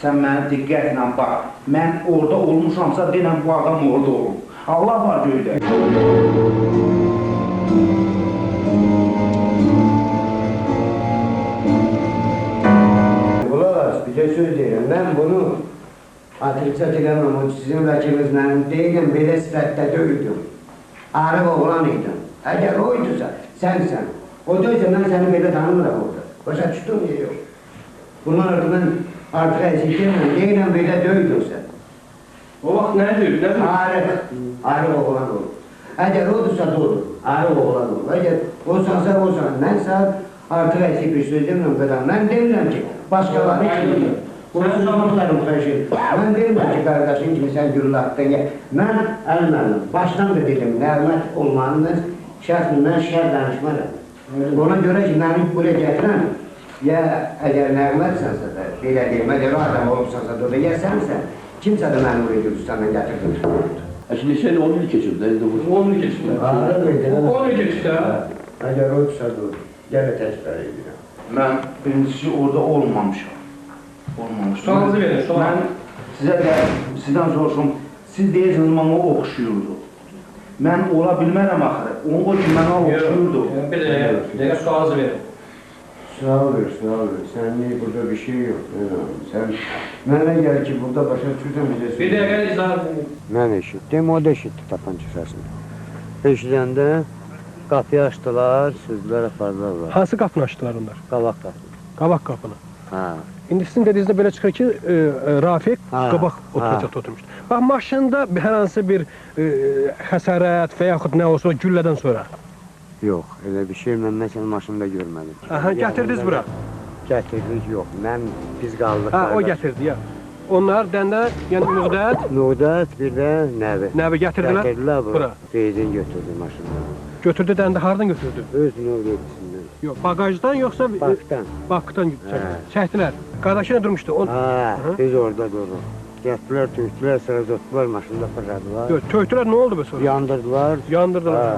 Sən mənə diqqətlə bax. Mən orada olmuşamsa, denəm bu adam orada olub. Allah var göydə. Ulan bir şey söz deyirəm. Mən bunu atriksat eləməm. O sizin vəkiliniz mənim deyiləm, belə sifətdə döyüldüm. Arıq oğlan idim. Əgər o idiysə, sənsən. O deyilsə, mən səni belə tanımıram orada. Başa düşdün ya, yox. Bunlar orada mən artıq əzikdirməm, deyiləm, belə döyüldün sən. O vaxt nə deyil? Arıq oğlan olur. Əgər odursa da olur, arıq oğlan olur. Əgər olsansa, olsan. Mən sən artıq əzik bir söz demirəm qədər. Mən demirəm ki, başqaları kimi. Konuşulmuşlarım xəşir. Mən demirəm ki, qardaşın kimi sən gürülətdən gəl. Mən əl-məlim, başdan da dedim, nəğmət olmanınız şəxsin, mən şər danışmaram. Ona görə ki, məni buraya gətirəm, ya əgər nəğmətsənsə də, belə deyim, əgər o adam olubsansa da, ya sənsən, kimsə də məni buraya Gürcistandan gətirdim. Şimdi sen 10 yıl geçirdi. 10 il keçdi. 10 il keçdi. Əgər o qısa dur, gələ təkrar edirəm. Mən birincisi orada olmamışam. Sualınızı verin, sual. Mən sizdən soruşum, siz deyirsiniz, mənə oxşuyurdu. Mən ola bilmərəm axırı, o ki mənə oxşuyurdu. Bir dəqiqə sualınızı verin. Sual ver. Sənin burada bir şey yox. Sən mənə gəl ki, burada başa düşürsən bizə söyləyək. Bir dəqiqə izah edin. Mən eşitdim, o da eşitdi tapanca səsini. Eşidəndə qapıyı açdılar, sürdülər, apardılar. Hansı qapını açdılar onlar? Qabaq qapını. Qabaq qapını. Ha. İndi sizin dediyinizdə belə çıxır ki, Rafiq qabaq oturacaqda oturmuşdu. Bax, maşında hər hansı bir xəsarət və yaxud nə olsa güllədən sonra? Yox, elə bir şey mən məsələn maşında görmədim. Aha, gətirdiniz bura? Gətirdik, yox. Mən biz qaldıq. Ha, o gətirdi, ya. Onlar dəndə, yəni Nüqdət? Nüqdət, bir də Nəbi. Nəbi gətirdilər? Gətirdilər bura. Benzin götürdü maşından. Götürdü dəndə, haradan götürdü? Öz Nüqdətisindən. Yox, bagajdan yoxsa? Bakdan. Bakdan çəkdilər. Qardaşı nə durmuşdu? Ha, biz orada duruq. Gətirdilər, töktülər, sıra tutdular, maşında fırladılar. Yox, töktülər, nə oldu be sonra? Yandırdılar. Yandırdılar.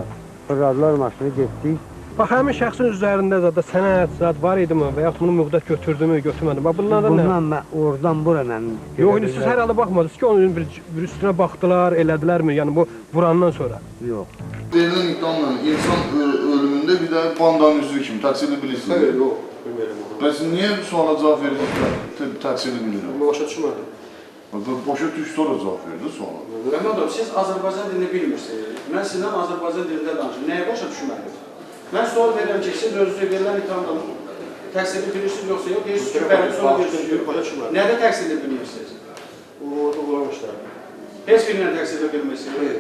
Fırladılar, maşını getdik. Bax, həmin şəxsin üzərində zada sənət, zad var idi mi və yaxud bunu Nüqdət götürdü mü, götürmədi mi? Bunlardan nə? Bundan oradan bura mən... Yox, indi siz hər halda baxmadınız ki, onun bir üstünə baxdılar, elədilərmi? Yəni bu vurandan sonra? Yox. Verilən iddiamla insan ölümündə bir də bandanın üzvü kimi təqsirli bilirsiniz. Hayır, yox, bilmirəm onu. Bəs niyə suala cavab verirsiniz təqsirli bilmirəm? Başa düşmədim. Başa düşdü, sonra cavab verdi suala. Məmnunum, siz Azərbaycan dilini bilmirsiniz. Mən sizdən Azərbaycan dilində danışım. Nəyə başa düşməliyim? Mən sual verirəm ki, siz özünüzə verilən ithamdan təqsirli bilirsiniz yoxsa yox, deyirsiniz ki, bəli, sonra deyirsiniz. Nədə təqsirli bilmirsiniz? Uğramışlar. Heç birindən təqsirli bilmirsiniz.